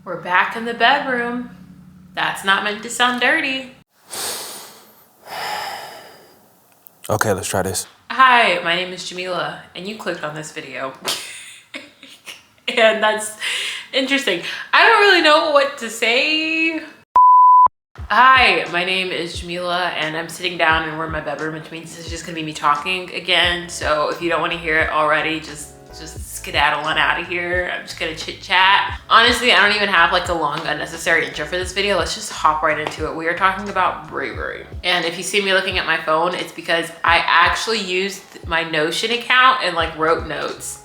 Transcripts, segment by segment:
We're back in the bedroom. That's not meant to sound dirty. Okay, let's try this. Hi, my name is Jamila, and you clicked on this video. And that's interesting. I don't really know what to say. Hi, my name is Jamila, and I'm sitting down and we're in my bedroom, which means this is just gonna be me talking again. So if you don't want to hear it already, just skedaddle on out of here. I'm just gonna chit chat. Honestly, I don't even have like a long unnecessary intro for this video. Let's just hop right into it. We are talking about bravery. And if you see me looking at my phone, it's because I actually used my Notion account and like wrote notes.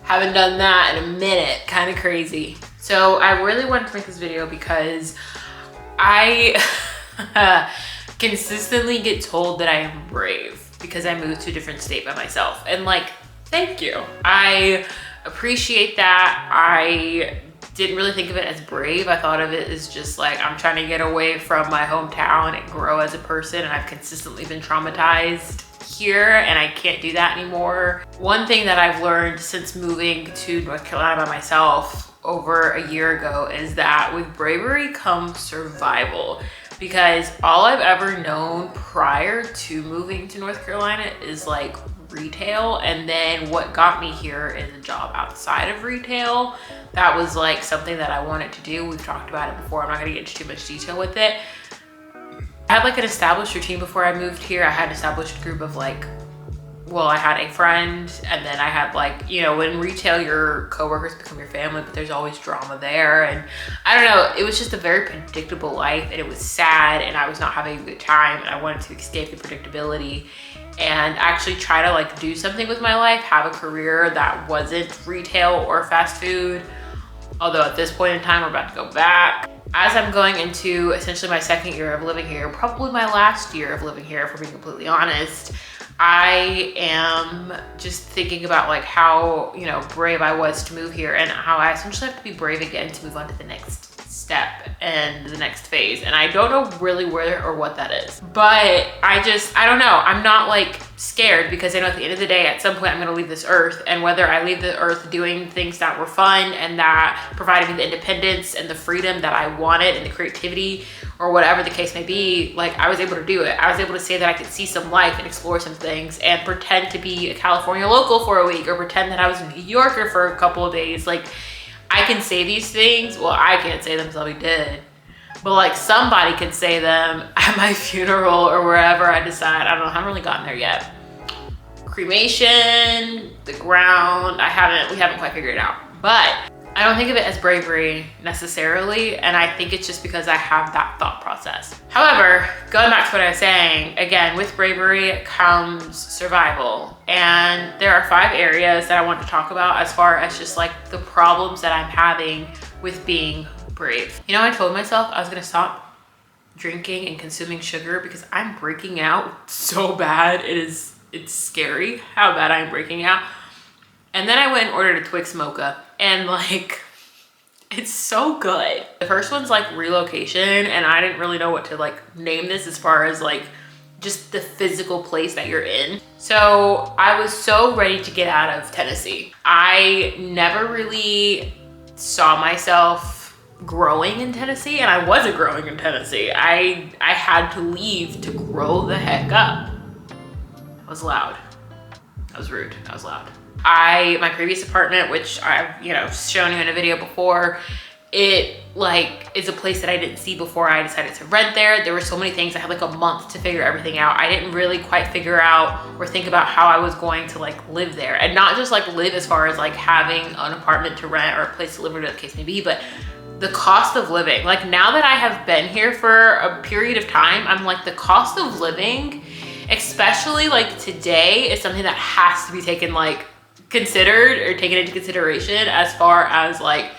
Haven't done that in a minute, kind of crazy. So I really wanted to make this video because I consistently get told that I am brave because I moved to a different state by myself. And like, thank you. I appreciate that. I didn't really think of it as brave. I thought of it as just like, I'm trying to get away from my hometown and grow as a person. And I've consistently been traumatized here and I can't do that anymore. One thing that I've learned since moving to North Carolina by myself over a year ago is that with bravery comes survival. Because all I've ever known prior to moving to North Carolina is like retail, and then what got me here is a job outside of retail. That was like something that I wanted to do. We've talked about it before. I'm not gonna get into too much detail with it. I had like an established routine before I moved here. I had an established group of like, well, I had a friend, and then I had like, you know, in retail, your coworkers become your family, but there's always drama there. And I don't know, it was just a very predictable life, and it was sad, and I was not having a good time, and I wanted to escape the predictability and actually try to like do something with my life, have a career that wasn't retail or fast food. Although at this point in time, we're about to go back. As I'm going into essentially my second year of living here, probably my last year of living here, if we're being completely honest, I am just thinking about like how, you know, brave I was to move here and how I essentially have to be brave again to move on to the next step and the next phase. And I don't know really where or what that is, but I don't know. I'm not like scared because I know at the end of the day, at some point I'm gonna leave this earth, and whether I leave the earth doing things that were fun and that provided me the independence and the freedom that I wanted and the creativity or whatever the case may be, like I was able to do it. I was able to say that I could see some life and explore some things and pretend to be a California local for a week or pretend that I was a New Yorker for a couple of days. Like I can say these things. Well, I can't say them because I'll be dead. But like somebody could say them at my funeral or wherever I decide. I don't know, I haven't really gotten there yet. Cremation, the ground, we haven't quite figured it out. But I don't think of it as bravery necessarily, and I think it's just because I have that thought process. However, going back to what I was saying, again, with bravery comes survival. And there are 5 areas that I want to talk about as far as just like the problems that I'm having with being brave. You know, I told myself I was gonna stop drinking and consuming sugar because I'm breaking out so bad. It's scary how bad I'm breaking out. And then I went and ordered a Twix mocha, and like, it's so good. The first one's like relocation, and I didn't really know what to like name this as far as like just the physical place that you're in. So I was so ready to get out of Tennessee. I never really saw myself growing in Tennessee, and I wasn't growing in Tennessee. I had to leave to grow the heck up. That was loud. That was rude. That was loud. My previous apartment, which I've, you know, shown you in a video before, it like is a place that I didn't see before I decided to rent there. There were so many things. I had like a month to figure everything out. I didn't really quite figure out or think about how I was going to like live there, and not just like live as far as like having an apartment to rent or a place to live, whatever the case may be, but the cost of living. Like now that I have been here for a period of time, I'm like, the cost of living, especially like today, is something that has to be taken like considered or taken into consideration as far as like,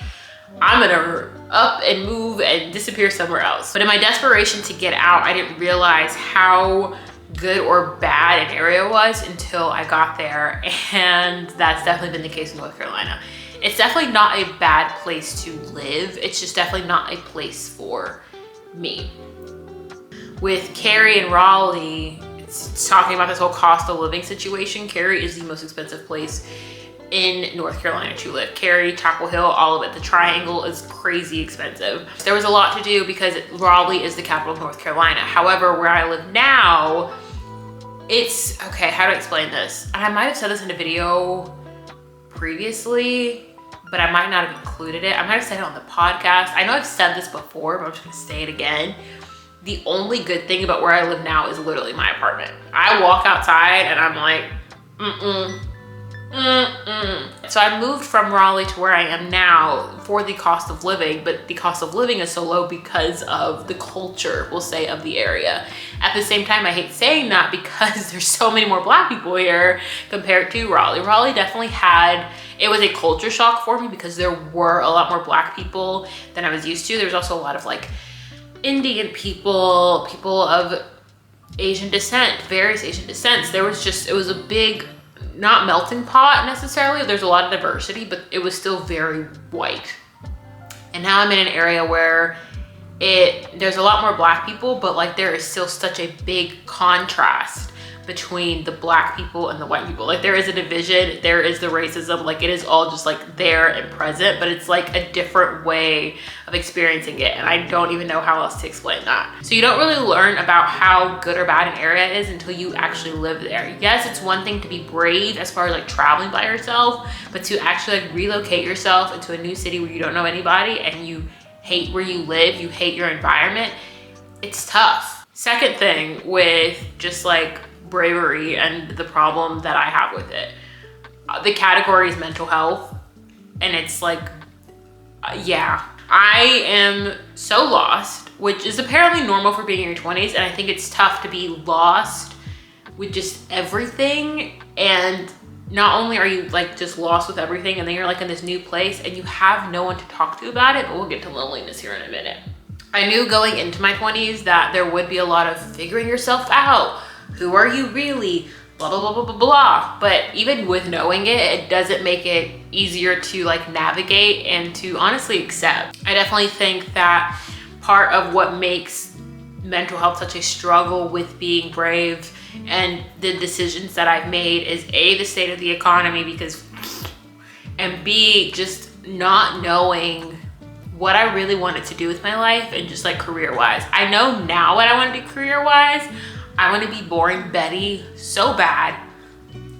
I'm gonna up and move and disappear somewhere else. But in my desperation to get out, I didn't realize how good or bad an area was until I got there. And that's definitely been the case in North Carolina. It's definitely not a bad place to live. It's just definitely not a place for me. With Cary and Raleigh, it's talking about this whole cost of living situation. Cary is the most expensive place in North Carolina to live. Cary, Chapel Hill, all of it. The triangle is crazy expensive. There was a lot to do because Raleigh is the capital of North Carolina. However, where I live now, it's, okay, how to explain this? And I might have said this in a video previously, but I might not have included it. I might have said it on the podcast. I know I've said this before, but I'm just gonna say it again. The only good thing about where I live now is literally my apartment. I walk outside and I'm like, So I moved from Raleigh to where I am now for the cost of living, but the cost of living is so low because of the culture, we'll say, of the area. At the same time, I hate saying that because there's so many more Black people here compared to Raleigh. Raleigh definitely it was a culture shock for me because there were a lot more Black people than I was used to. There was also a lot of like Indian people, people of Asian descent, various Asian descents. It was a big, not melting pot necessarily. There's a lot of diversity, but it was still very white. And now I'm in an area where there's a lot more Black people, but like there is still such a big contrast between the Black people and the white people. Like there is a division, there is the racism, like it is all just like there and present, but it's like a different way of experiencing it. And I don't even know how else to explain that. So you don't really learn about how good or bad an area is until you actually live there. Yes, it's one thing to be brave as far as like traveling by yourself, but to actually like relocate yourself into a new city where you don't know anybody and you hate where you live, you hate your environment, it's tough. Second thing with just like bravery and the problem that I have with it. The category is mental health, and it's like, yeah, I am so lost, which is apparently normal for being in your 20s, and I think it's tough to be lost with just everything. And not only are you like just lost with everything, and then you're like in this new place and you have no one to talk to about it, but we'll get to loneliness here in a minute. I knew going into my 20s that there would be a lot of figuring yourself out. Who are you really? Blah, blah, blah, blah, blah, blah. But even with knowing it, it doesn't make it easier to like navigate and to honestly accept. I definitely think that part of what makes mental health such a struggle with being brave and the decisions that I've made is A, the state of the economy, and B, just not knowing what I really wanted to do with my life and just like career-wise. I know now what I want to do career-wise. I want to be boring Betty so bad.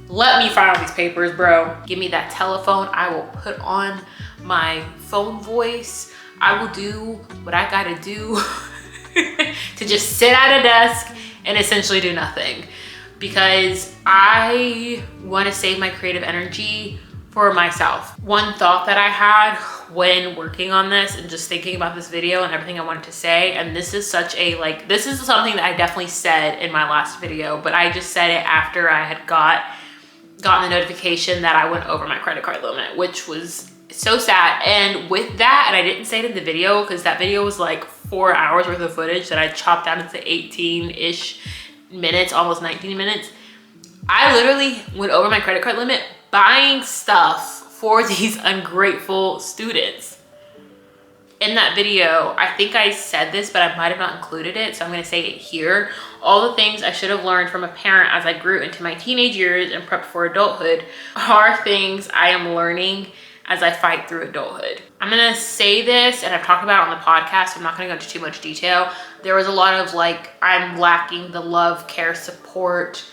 Let me file these papers, bro. Give me that telephone. I will put on my phone voice. I will do what I gotta do to just sit at a desk and essentially do nothing, because I want to save my creative energy for myself. One thought that I had when working on this and just thinking about this video and everything I wanted to say, and this is such a like, this is something that I definitely said in my last video, but I just said it after I had gotten the notification that I went over my credit card limit, which was so sad. And with that, and I didn't say it in the video because that video was like 4 hours worth of footage that I chopped down into 18-ish minutes, almost 19 minutes. I literally went over my credit card limit buying stuff for these ungrateful students. In that video, I think I said this, but I might have not included it, so I'm gonna say it here. All the things I should have learned from a parent as I grew into my teenage years and prepped for adulthood are things I am learning as I fight through adulthood. I'm gonna say this, and I've talked about it on the podcast, so I'm not gonna go into too much detail. There was a lot of like, I'm lacking the love, care, support,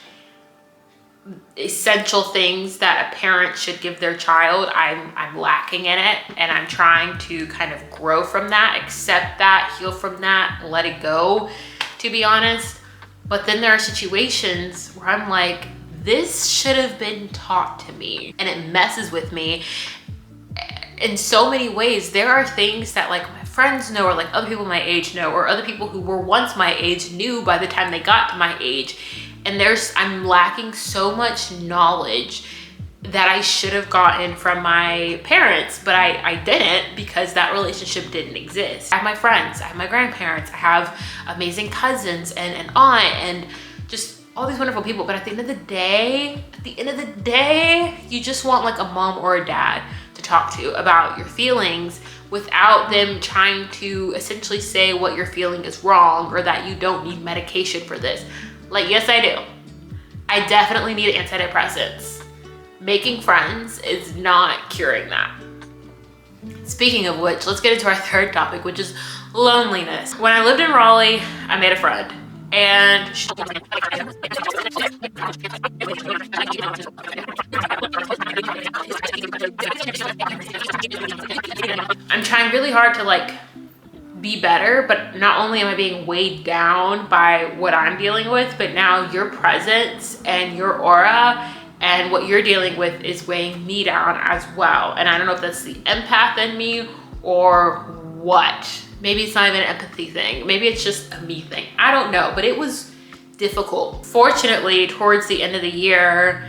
essential things that a parent should give their child. I'm lacking in it, and I'm trying to kind of grow from that, accept that, heal from that, let it go, to be honest. But then there are situations where I'm like, this should have been taught to me, and it messes with me in so many ways. There are things that like my friends know, or like other people my age know, or other people who were once my age knew by the time they got to my age. And I'm lacking so much knowledge that I should have gotten from my parents, but I didn't, because that relationship didn't exist. I have my friends, I have my grandparents, I have amazing cousins and an aunt and just all these wonderful people. But at the end of the day, you just want like a mom or a dad to talk to about your feelings without them trying to essentially say what you're feeling is wrong or that you don't need medication for this. Like, yes, I do. I definitely need antidepressants. making friends is not curing that. Speaking of which, let's get into our third topic, which is loneliness. When I lived in Raleigh, I made a friend, and I'm trying really hard to like be better, but not only am I being weighed down by what I'm dealing with, but now your presence and your aura and what you're dealing with is weighing me down as well. And I don't know if that's the empath in me or what. Maybe it's not even an empathy thing. Maybe it's just a me thing. I don't know, but it was difficult. Fortunately, towards the end of the year,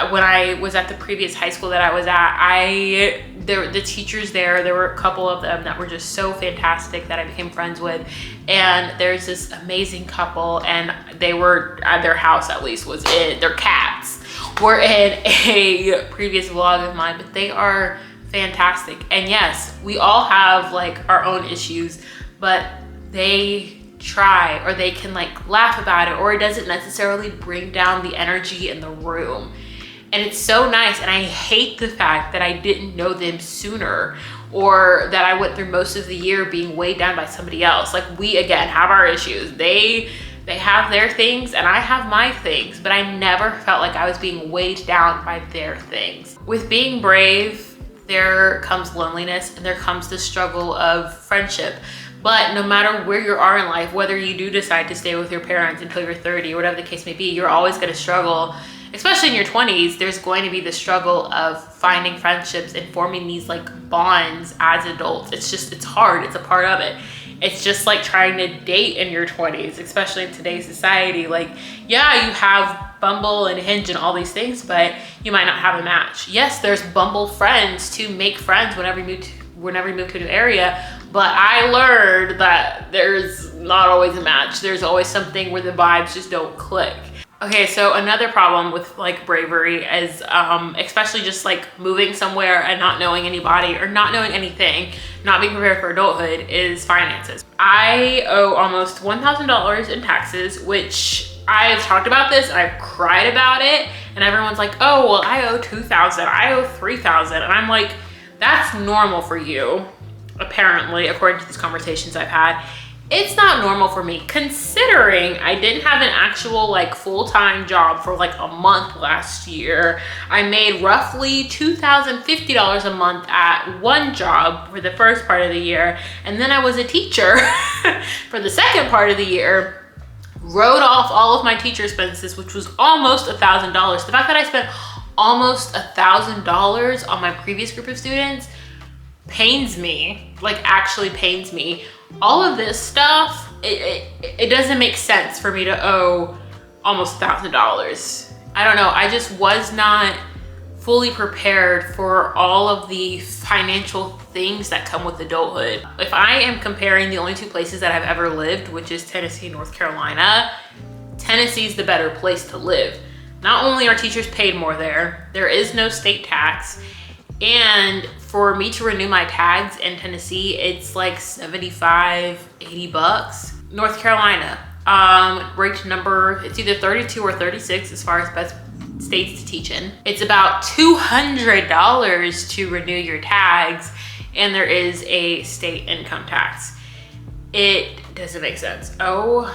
when I was at the previous high school that I was at, the teachers there were a couple of them that were just so fantastic that I became friends with. And there's this amazing couple, and they were at their house, at least was in, their cats were in a previous vlog of mine, but they are fantastic. And yes, we all have like our own issues, but they try, or they can like laugh about it, or it doesn't necessarily bring down the energy in the room. And it's so nice. And I hate the fact that I didn't know them sooner, or that I went through most of the year being weighed down by somebody else. Like, we again have our issues. They have their things and I have my things, but I never felt like I was being weighed down by their things. With being brave, there comes loneliness and there comes the struggle of friendship. But no matter where you are in life, whether you do decide to stay with your parents until you're 30 or whatever the case may be, you're always going to struggle. Especially in your 20s, there's going to be the struggle of finding friendships and forming these like bonds as adults. It's hard. It's a part of it. It's just like trying to date in your 20s, especially in today's society. Like, yeah, you have Bumble and Hinge and all these things, but you might not have a match. Yes, there's Bumble friends to make friends whenever you move to a new area, but I learned that there's not always a match. There's always something where the vibes just don't click. Okay, so another problem with like bravery is especially just like moving somewhere and not knowing anybody or not knowing anything, not being prepared for adulthood, is finances. I owe almost $1,000 in taxes, which I've talked about this and I've cried about it, and everyone's like, oh, well, I owe $2,000, I owe $3,000, and I'm like, that's normal for you, apparently, according to these conversations I've had. It's not normal for me, considering I didn't have an actual like full-time job for like a month last year. I made roughly $2,050 a month at one job for the first part of the year, and then I was a teacher for the second part of the year. Wrote off all of my teacher expenses, which was almost $1,000. The fact that I spent almost $1,000 on my previous group of students pains me, like actually pains me. All of this stuff, it doesn't make sense for me to owe almost $1,000. I don't know, I just was not fully prepared for all of the financial things that come with adulthood. If I am comparing the only two places that I've ever lived, which is Tennessee and North Carolina, Tennessee's the better place to live. Not only are teachers paid more there is no state tax, and for me to renew my tags in Tennessee, it's like 75, 80 bucks. North Carolina, ranked number, it's either 32 or 36 as far as best states to teach in. It's about $200 to renew your tags, and there is a state income tax. It doesn't make sense. Oh,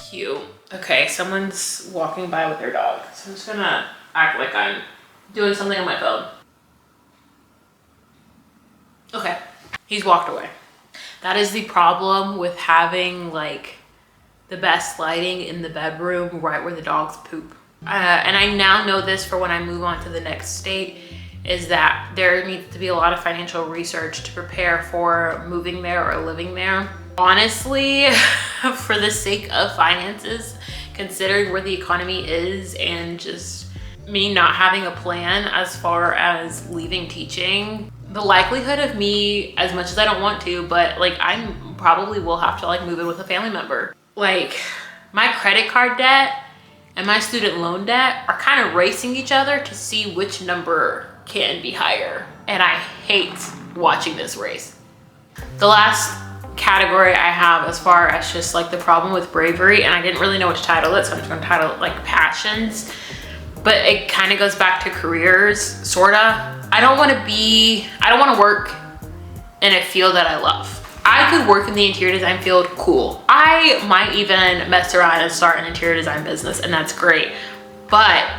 cute. Okay, someone's walking by with their dog, so I'm just gonna act like I'm doing something on my phone. Okay, he's walked away. That is the problem with having like the best lighting in the bedroom right where the dogs poop. And I now know this for when I move on to the next state, is that there needs to be a lot of financial research to prepare for moving there or living there. Honestly, for the sake of finances, considering where the economy is and just me not having a plan as far as leaving teaching, the likelihood of me, as much as I don't want to, but like I probably will have to like move in with a family member. Like my credit card debt and my student loan debt are kind of racing each other to see which number can be higher. And I hate watching this race. The last category I have as far as just like the problem with bravery, and I didn't really know what to title it, so I'm just gonna title it like passions, but it kind of goes back to careers, sorta. I don't want to work in a field that I love. I could work in the interior design field, cool. I might even mess around and start an interior design business, and that's great. But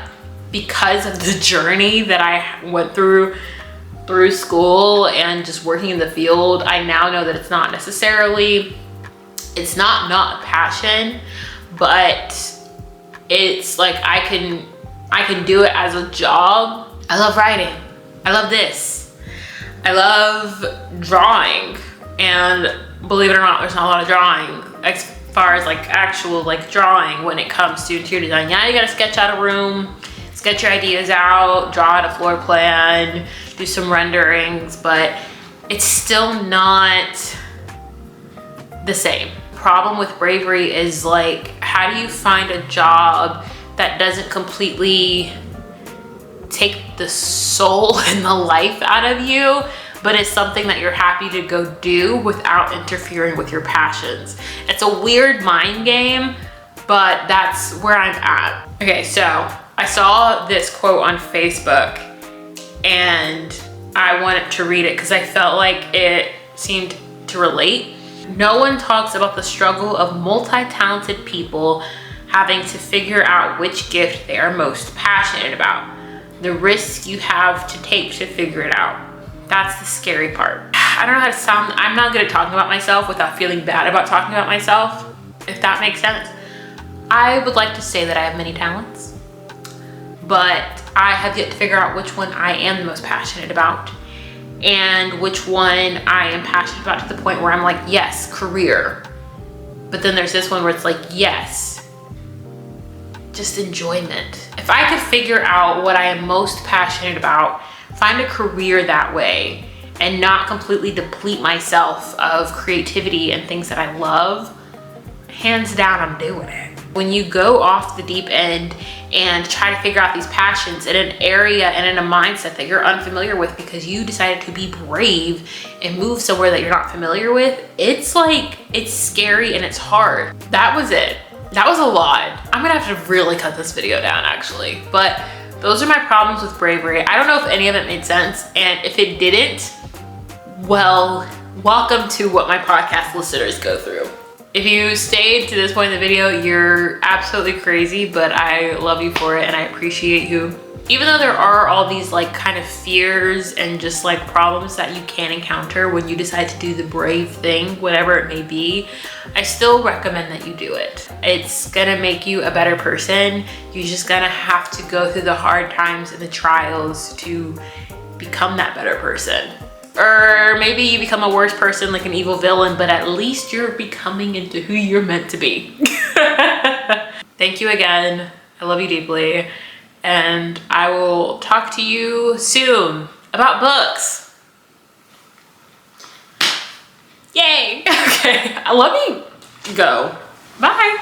because of the journey that I went through school and just working in the field, I now know that it's not a passion, but it's like I can do it as a job. I love writing. I love this. I love drawing. And believe it or not, there's not a lot of drawing as far as like actual like drawing when it comes to interior design. Yeah, you gotta sketch out a room, sketch your ideas out, draw out a floor plan, do some renderings, but it's still not the same. Problem with bravery is like, how do you find a job that doesn't completely take the soul and the life out of you, but it's something that you're happy to go do without interfering with your passions? It's a weird mind game, but that's where I'm at. Okay, so I saw this quote on Facebook and I wanted to read it because I felt like it seemed to relate. No one talks about the struggle of multi-talented people having to figure out which gift they are most passionate about. The risk you have to take to figure it out. That's the scary part. I don't know how to sound. I'm not good at talking about myself without feeling bad about talking about myself, if that makes sense. I would like to say that I have many talents, but I have yet to figure out which one I am the most passionate about and which one I am passionate about to the point where I'm like, yes, career. But then there's this one where it's like, yes, just enjoyment. If I could figure out what I am most passionate about, find a career that way, and not completely deplete myself of creativity and things that I love, hands down, I'm doing it. When you go off the deep end and try to figure out these passions in an area and in a mindset that you're unfamiliar with because you decided to be brave and move somewhere that you're not familiar with, it's like, it's scary and it's hard. That was it. That was a lot. I'm gonna have to really cut this video down actually, but those are my problems with bravery. I don't know if any of it made sense, and if it didn't, well, welcome to what my podcast listeners go through. If you stayed to this point in the video, you're absolutely crazy, but I love you for it and I appreciate you. Even though there are all these like kind of fears and just like problems that you can encounter when you decide to do the brave thing, whatever it may be, I still recommend that you do it. It's gonna make you a better person. You're just gonna have to go through the hard times and the trials to become that better person. Or maybe you become a worse person, like an evil villain, but at least you're becoming into who you're meant to be. Thank you again. I love you deeply. And I will talk to you soon about books. Yay. Okay, I love you. Go. Bye.